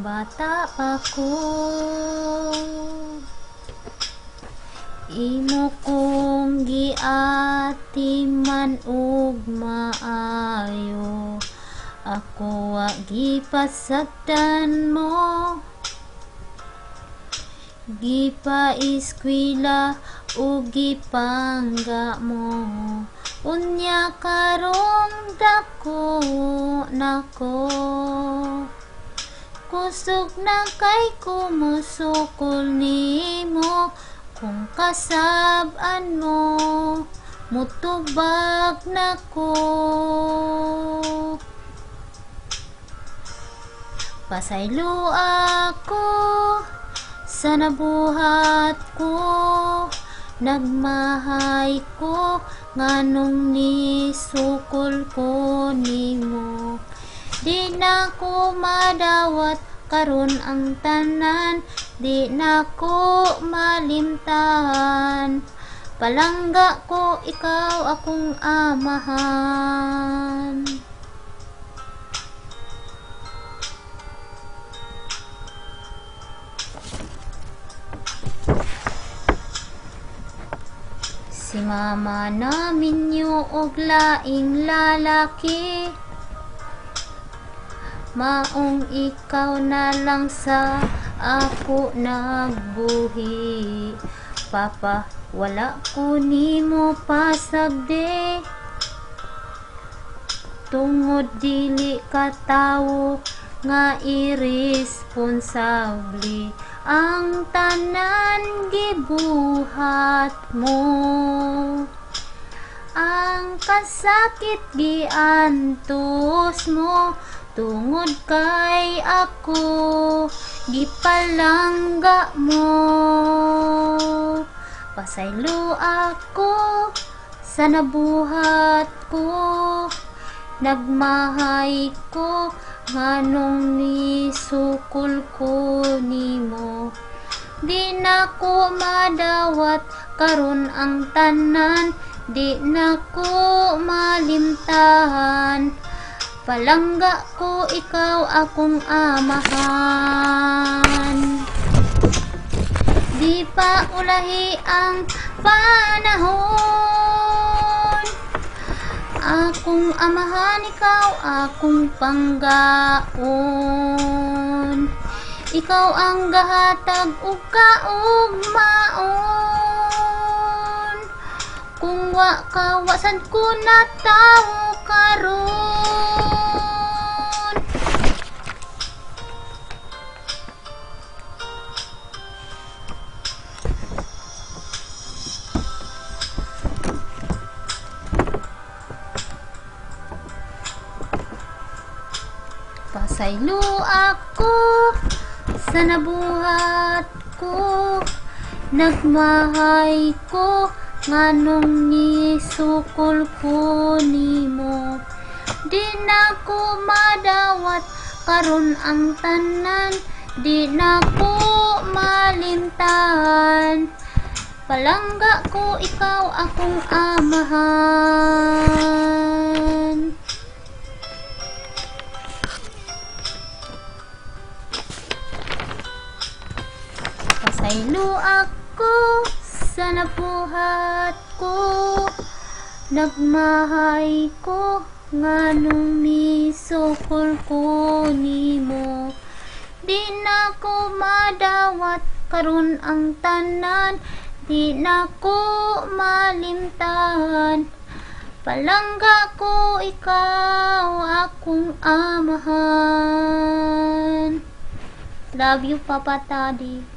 bata pa ko, imo kong giatiman og maayo, ako wa gipasagdan mo, gipa-eskwela o gipangga mo, unya karong dako nako, kusog na kay kumusukol nimo, kung kasab-an mo mutubag nako. Pasaylo ako sa nabuhat ko, nagmahay ko nganong nisukol ko nimo, di na ko madawat karon ang tanan, di na ko malimtahan, palangga ko ikaw akong amahan. Si mama namin yung og laing lalaki, maong ikaw na lang sa ako nagbuhi. Papa, wala ko nimo pasagdi, tungod dili ka tawo nga irresponsable, ang tanan gibuhat mo, ang kasakit giantos mo, tungod kay ako gipalangga mo. Pasaylo ako sa nabuhat ko, nagmahay ko nganong nisukol ko nimo, di na ko madawat karon ang tanan, di na ko malimtahan, palangga ko ikaw akong amahan. Di pa ulahi ang panahon, akong amahan ikaw akong panggaon, ikaw ang gahatag ug kaugmaon, kung wa ka wasan ko na tawo karon. Pasaylo ako sa nabuhat ko, nagmahay ko nganong nisukol ko nimo, di na ko madawat karon ang tanan, di na ko malimtahan, palangga ko ikaw akong amahan. Pasaylo ako sa nabuhat ko, nagmahay ko nganong nisukol ko nimo, di na ko madawat karon ang tanan, di na ko malimtahan, palangga ko ikaw akong amahan. Love you, Papa Daddy.